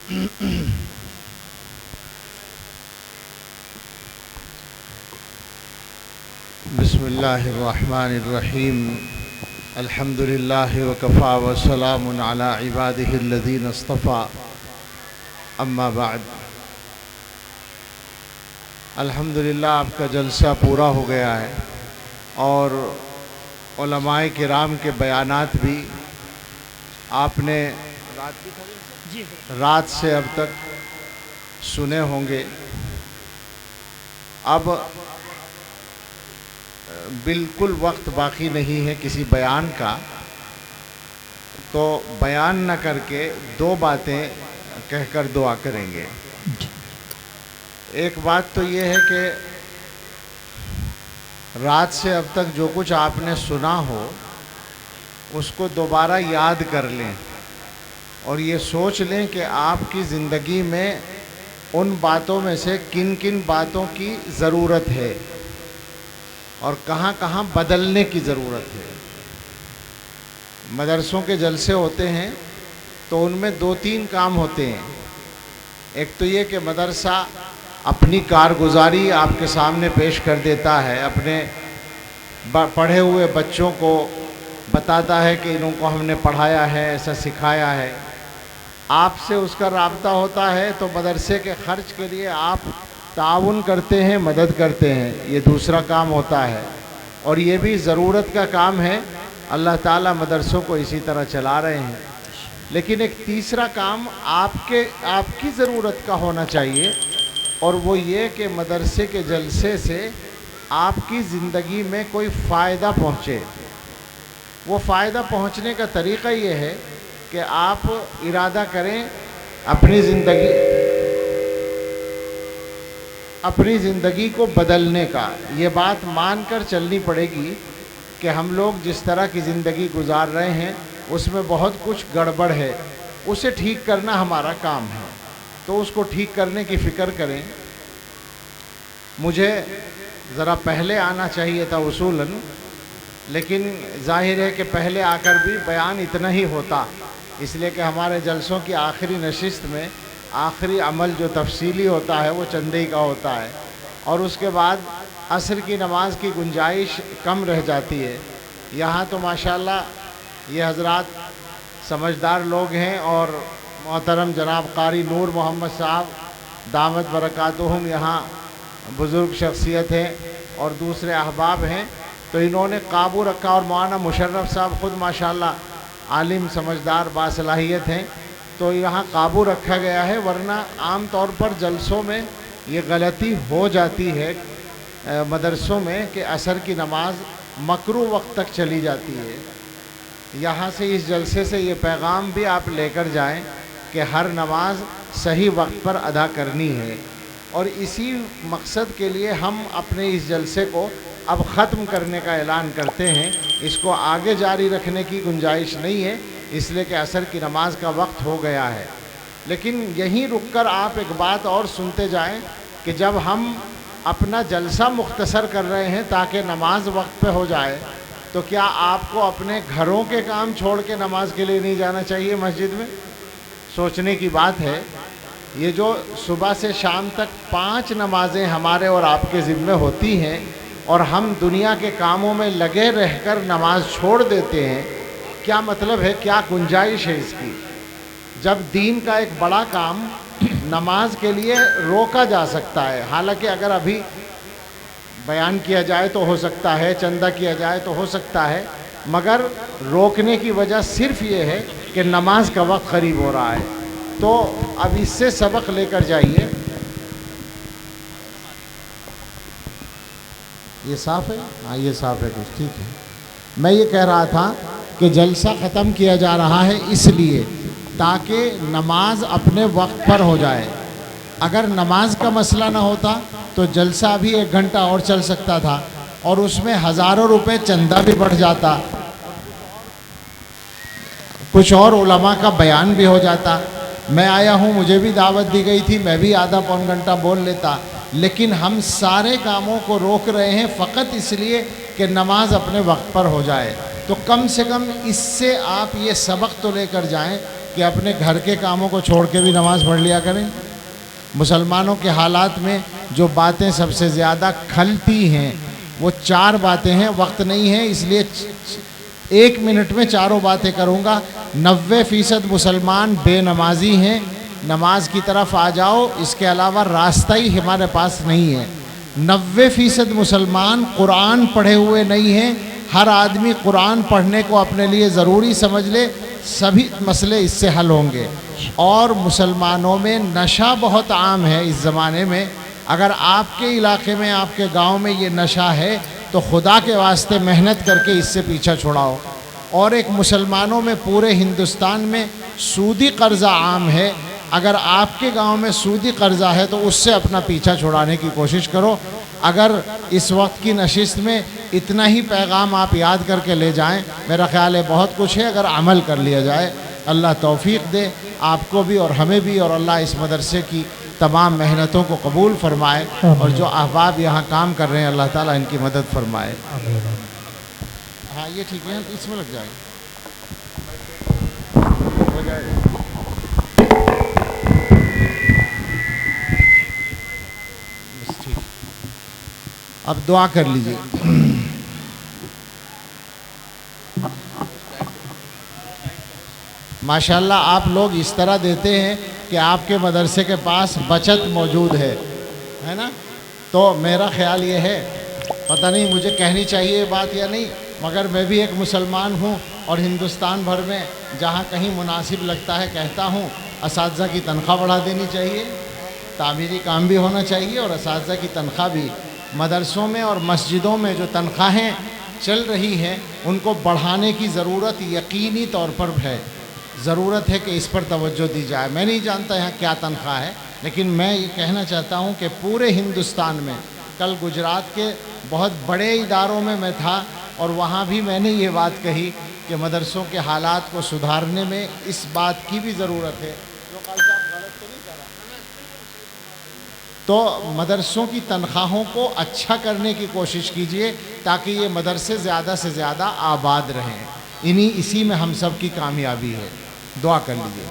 بسم اللہ الرحمن الرحیم الحمد للہ وکفا وسلام علی عبادہ الذین اصطفیٰ اما بعد۔ الحمدللہ آپ کا جلسہ پورا ہو گیا ہے اور علماء کرام کے بیانات بھی آپ نے رات سے اب تک سنے ہوں گے۔ اب بالکل وقت باقی نہیں ہے کسی بیان کا، تو بیان نہ کر کے دو باتیں کہہ کر دعا کریں گے۔ ایک بات تو یہ ہے کہ رات سے اب تک جو کچھ آپ نے سنا ہو اس کو دوبارہ یاد کر لیں اور یہ سوچ لیں کہ آپ کی زندگی میں ان باتوں میں سے کن کن باتوں کی ضرورت ہے اور کہاں کہاں بدلنے کی ضرورت ہے۔ مدرسوں کے جلسے ہوتے ہیں تو ان میں دو تین کام ہوتے ہیں۔ ایک تو یہ کہ مدرسہ اپنی کارگزاری آپ کے سامنے پیش کر دیتا ہے، اپنے پڑھے ہوئے بچوں کو بتاتا ہے کہ انہوں کو ہم نے پڑھایا ہے، ایسا سکھایا ہے۔ آپ سے اس کا رابطہ ہوتا ہے تو مدرسے کے خرچ کے لیے آپ تعاون کرتے ہیں، مدد کرتے ہیں، یہ دوسرا کام ہوتا ہے اور یہ بھی ضرورت کا کام ہے۔ اللہ تعالیٰ مدرسوں کو اسی طرح چلا رہے ہیں۔ لیکن ایک تیسرا کام آپ کی ضرورت کا ہونا چاہیے اور وہ یہ کہ مدرسے کے جلسے سے آپ کی زندگی میں کوئی فائدہ پہنچے۔ وہ فائدہ پہنچنے کا طریقہ یہ ہے کہ آپ ارادہ کریں اپنی زندگی کو بدلنے کا۔ یہ بات مان کر چلنی پڑے گی کہ ہم لوگ جس طرح کی زندگی گزار رہے ہیں اس میں بہت کچھ گڑبڑ ہے، اسے ٹھیک کرنا ہمارا کام ہے، تو اس کو ٹھیک کرنے کی فکر کریں۔ مجھے ذرا پہلے آنا چاہیے تھا اصولاً، لیکن ظاہر ہے کہ پہلے آ کر بھی بیان اتنا ہی ہوتا، اس لیے کہ ہمارے جلسوں کی آخری نشست میں آخری عمل جو تفصیلی ہوتا ہے وہ چندے ہی کا ہوتا ہے اور اس کے بعد عصر کی نماز کی گنجائش کم رہ جاتی ہے۔ یہاں تو ماشاءاللہ یہ حضرات سمجھدار لوگ ہیں اور محترم جناب قاری نور محمد صاحب دامت برکاتہم یہاں بزرگ شخصیت ہیں اور دوسرے احباب ہیں، تو انہوں نے قابو رکھا اور مولانا مشرف صاحب خود ماشاءاللہ عالم سمجھدار باصلاحیت ہیں، تو یہاں قابو رکھا گیا ہے، ورنہ عام طور پر جلسوں میں یہ غلطی ہو جاتی ہے مدرسوں میں کہ عصر کی نماز مکروہ وقت تک چلی جاتی ہے۔ یہاں سے اس جلسے سے یہ پیغام بھی آپ لے کر جائیں کہ ہر نماز صحیح وقت پر ادا کرنی ہے، اور اسی مقصد کے لیے ہم اپنے اس جلسے کو اب ختم کرنے کا اعلان کرتے ہیں۔ اس کو آگے جاری رکھنے کی گنجائش نہیں ہے، اس لیے کہ عصر کی نماز کا وقت ہو گیا ہے۔ لیکن یہیں رک کر آپ ایک بات اور سنتے جائیں کہ جب ہم اپنا جلسہ مختصر کر رہے ہیں تاکہ نماز وقت پہ ہو جائے، تو کیا آپ کو اپنے گھروں کے کام چھوڑ کے نماز کے لیے نہیں جانا چاہیے مسجد میں؟ سوچنے کی بات ہے۔ یہ جو صبح سے شام تک 5 نمازیں ہمارے اور آپ کے ذمے ہوتی ہیں اور ہم دنیا کے کاموں میں لگے رہ کر نماز چھوڑ دیتے ہیں، کیا مطلب ہے، کیا گنجائش ہے اس کی؟ جب دین کا ایک بڑا کام نماز کے لیے روکا جا سکتا ہے، حالانکہ اگر ابھی بیان کیا جائے تو ہو سکتا ہے، چندہ کیا جائے تو ہو سکتا ہے، مگر روکنے کی وجہ صرف یہ ہے کہ نماز کا وقت قریب ہو رہا ہے۔ تو اب اس سے سبق لے کر جائیے۔ یہ صاف ہے؟ ہاں یہ صاف ہے، کچھ ٹھیک ہے۔ میں یہ کہہ رہا تھا کہ جلسہ ختم کیا جا رہا ہے اس لیے تاکہ نماز اپنے وقت پر ہو جائے۔ اگر نماز کا مسئلہ نہ ہوتا تو جلسہ ابھی 1 گھنٹہ اور چل سکتا تھا اور اس میں ہزاروں روپے چندہ بھی بڑھ جاتا، کچھ اور علماء کا بیان بھی ہو جاتا۔ میں آیا ہوں، مجھے بھی دعوت دی گئی تھی، میں بھی آدھا پون گھنٹہ بول لیتا، لیکن ہم سارے کاموں کو روک رہے ہیں فقط اس لیے کہ نماز اپنے وقت پر ہو جائے۔ تو کم سے کم اس سے آپ یہ سبق تو لے کر جائیں کہ اپنے گھر کے کاموں کو چھوڑ کے بھی نماز پڑھ لیا کریں۔ مسلمانوں کے حالات میں جو باتیں سب سے زیادہ کھلتی ہیں وہ 4 باتیں ہیں، وقت نہیں ہے اس لیے 1 منٹ میں چاروں باتیں کروں گا۔ 90% مسلمان بے نمازی ہیں، نماز کی طرف آ جاؤ، اس کے علاوہ راستہ ہی ہمارے پاس نہیں ہے۔ 90% مسلمان قرآن پڑھے ہوئے نہیں ہیں، ہر آدمی قرآن پڑھنے کو اپنے لیے ضروری سمجھ لے، سبھی مسئلے اس سے حل ہوں گے۔ اور مسلمانوں میں نشہ بہت عام ہے اس زمانے میں، اگر آپ کے علاقے میں آپ کے گاؤں میں یہ نشہ ہے تو خدا کے واسطے محنت کر کے اس سے پیچھا چھڑاؤ۔ اور ایک مسلمانوں میں پورے ہندوستان میں سودی قرضہ عام ہے، اگر آپ کے گاؤں میں سودی قرضہ ہے تو اس سے اپنا پیچھا چھڑانے کی کوشش کرو۔ اگر اس وقت کی نشست میں اتنا ہی پیغام آپ یاد کر کے لے جائیں، میرا خیال ہے بہت کچھ ہے اگر عمل کر لیا جائے۔ اللہ توفیق دے آپ کو بھی اور ہمیں بھی، اور اللہ اس مدرسے کی تمام محنتوں کو قبول فرمائے، اور جو احباب یہاں کام کر رہے ہیں اللہ تعالیٰ ان کی مدد فرمائے۔ ہاں یہ ٹھیک ہے، اس میں لگ جائے ہو جائے گا۔ بس ٹھیک، اب دعا کر لیجیے۔ ماشاءاللہ آپ لوگ اس طرح دیتے ہیں کہ آپ کے مدرسے کے پاس بچت موجود ہے نا، تو میرا خیال یہ ہے، پتہ نہیں مجھے کہنی چاہیے یہ بات یا نہیں، مگر میں بھی ایک مسلمان ہوں اور ہندوستان بھر میں جہاں کہیں مناسب لگتا ہے کہتا ہوں اساتذہ کی تنخواہ بڑھا دینی چاہیے، تعمیری کام بھی ہونا چاہیے اور اساتذہ کی تنخواہ بھی۔ مدرسوں میں اور مسجدوں میں جو تنخواہیں چل رہی ہیں ان کو بڑھانے کی ضرورت یقینی طور پر ہے، ضرورت ہے کہ اس پر توجہ دی جائے۔ میں نہیں جانتا یہاں کیا تنخواہ ہے، لیکن میں یہ کہنا چاہتا ہوں کہ پورے ہندوستان میں، کل گجرات کے بہت بڑے اداروں میں تھا اور وہاں بھی میں نے یہ بات کہی کہ مدرسوں کے حالات کو سدھارنے میں اس بات کی بھی ضرورت ہے۔ تو مدرسوں کی تنخواہوں کو اچھا کرنے کی کوشش کیجئے تاکہ یہ مدرسے زیادہ سے زیادہ آباد رہیں، اسی میں ہم سب کی کامیابی ہے۔ دعا کر لیجئے۔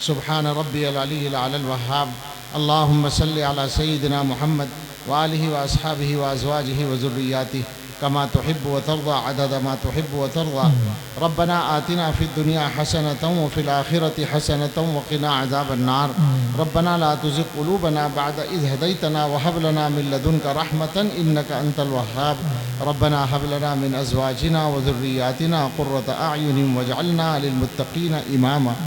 سبحان ربی العلی الاعلی الوہاب، اللہم صلی علی سیدنا محمد وآلہ واصحابہ وازواجہ وذریاتہ کما تحب وترضى عدد ما تحب وترضى ربنا آتنا في الدنيا حسنة وفي الآخرة حسنة وقنا عذاب النار ربنا لا تزغ قلوبنا بعد إذ هديتنا وهب لنا من لدنك رحمة إنك أنت الوهاب ربنا هب لنا من أزواجنا وذرياتنا قرة أعين واجعلنا للمتقين إماما۔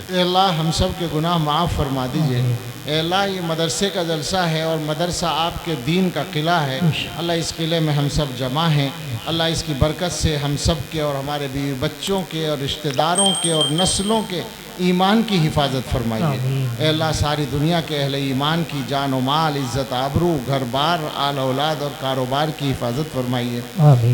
اے اللہ ہم سب کے گناہ معاف فرما دیجئے۔ اے اللہ یہ مدرسے کا جلسہ ہے اور مدرسہ آپ کے دین کا قلعہ ہے، اللہ اس قلعے میں ہم سب جمع ہیں، اللہ اس کی برکت سے ہم سب کے اور ہمارے بیوی بچوں کے اور رشتہ داروں کے اور نسلوں کے ایمان کی حفاظت فرمائیے۔ اے اللہ ساری دنیا کے اہل ایمان کی جان و مال، عزت آبرو، گھر بار، آل اولاد اور کاروبار کی حفاظت فرمائیے۔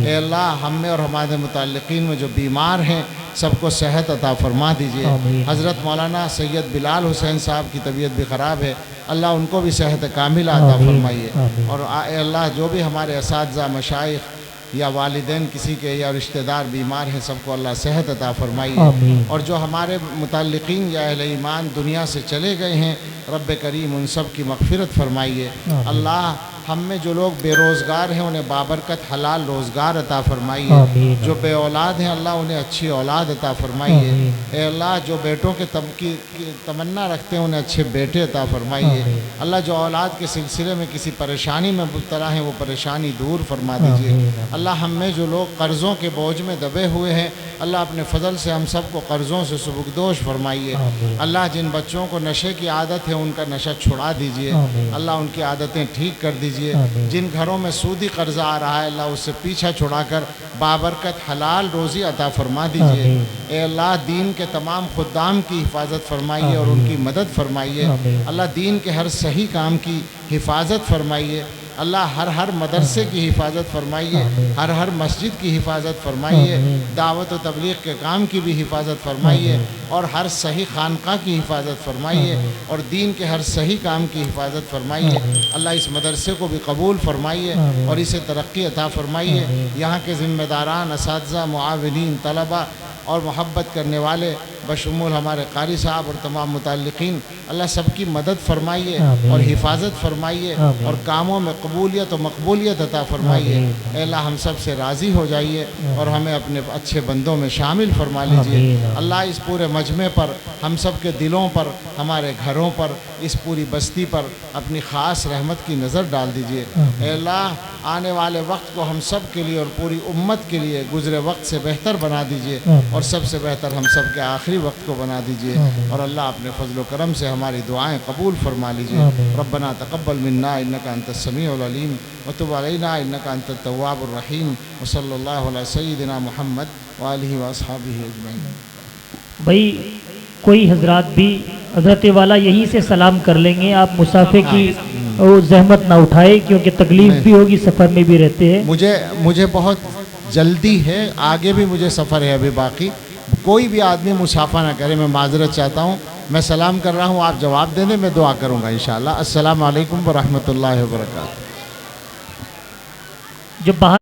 اے اللہ ہم میں اور ہمارے متعلقین میں جو بیمار ہیں سب کو صحت عطا فرما دیجئے۔ حضرت مولانا سید بلال حسین صاحب کی طبیعت بھی خراب ہے، اللہ ان کو بھی صحت کاملہ عطا فرمائیے۔ اور اے اللہ جو بھی ہمارے اساتذہ، مشائخ یا والدین کسی کے یا رشتہ دار بیمار ہیں سب کو اللہ صحت عطا فرمائیے۔ اور جو ہمارے متعلقین یا اہل ایمان دنیا سے چلے گئے ہیں رب کریم ان سب کی مغفرت فرمائیے۔ اللہ ہم میں جو لوگ بے روزگار ہیں انہیں بابرکت حلال روزگار عطا فرمائیے، جو بے اولاد ہیں اللہ انہیں اچھی اولاد عطا فرمائیے۔ اے اللہ جو بیٹوں کے تمنا رکھتے ہیں انہیں اچھے بیٹے عطا فرمائیے۔ اللہ جو اولاد کے سلسلے میں کسی پریشانی میں مبتلا ہیں وہ پریشانی دور فرما دیجیے۔ اللہ ہم میں جو لوگ قرضوں کے بوجھ میں دبے ہوئے ہیں اللہ اپنے فضل سے ہم سب کو قرضوں سے سبکدوش فرمائیے۔ اللہ جن بچوں کو نشے کی عادت ہے ان کا نشہ چھڑا دیجیے، اللہ ان کی عادتیں ٹھیک کر دیجیے۔ جن گھروں میں سودی قرضہ آ رہا ہے اللہ اس سے پیچھا چھڑا کر بابرکت حلال روزی عطا فرما دیجیے۔ اے اللہ دین کے تمام خدام کی حفاظت فرمائیے اور ان کی مدد فرمائیے۔ اللہ دین کے ہر صحیح کام کی حفاظت فرمائیے۔ اللہ ہر مدرسے کی حفاظت فرمائیے، ہر مسجد کی حفاظت فرمائیے، دعوت و تبلیغ کے کام کی بھی حفاظت فرمائیے اور ہر صحیح خانقاہ کی حفاظت فرمائیے اور دین کے ہر صحیح کام کی حفاظت فرمائیے۔ اللہ اس مدرسے کو بھی قبول فرمائیے اور اسے ترقی عطا فرمائیے۔ یہاں کے ذمہ داران، اساتذہ، معاونین، طلبہ اور محبت کرنے والے بشمول ہمارے قاری صاحب اور تمام متعلقین، اللہ سب کی مدد فرمائیے آمین۔ اور حفاظت فرمائیے آمین۔ اور کاموں میں قبولیت و مقبولیت عطا فرمائیے۔ آمین۔ اے اللہ ہم سب سے راضی ہو جائیے اور ہمیں اپنے اچھے بندوں میں شامل فرما لیجیے۔ آمین۔ اللہ اس پورے مجمع پر، ہم سب کے دلوں پر، ہمارے گھروں پر، اس پوری بستی پر اپنی خاص رحمت کی نظر ڈال دیجیے۔ آمین۔ اے اللہ آنے والے وقت کو ہم سب کے لیے اور پوری امت کے لیے گزرے وقت سے بہتر بنا دیجیے آمین۔ اور سب سے بہتر ہم سب کے آخری وقت کو بنا دیجیے، آمین۔ اور اللہ اپنے فضل و کرم سے ہماری دعائیں قبول فرما لیجیے۔ آمین۔ ربنا تقبل منا انک انت السمیع العلیم وتب علینا انک انت التواب الرحیم وصلی اللہ علی سیدنا محمد وآلہ واصحابہ اجمعین۔ بھائی کوئی حضرات بھی حضرت والا یہیں سے سلام کر لیں گے، آپ مسافر کی وہ زحمت نہ اٹھائے کیونکہ تکلیف بھی ہوگی، سفر میں بھی رہتے ہیں۔ مجھے بہت جلدی ہے، آگے بھی مجھے سفر ہے ابھی باقی، کوئی بھی آدمی مسافہ نہ کرے، میں معذرت چاہتا ہوں۔ میں سلام کر رہا ہوں، آپ جواب دے دیں، میں دعا کروں گا انشاءاللہ۔ السلام علیکم ورحمۃ اللہ وبرکاتہ۔ جو باہر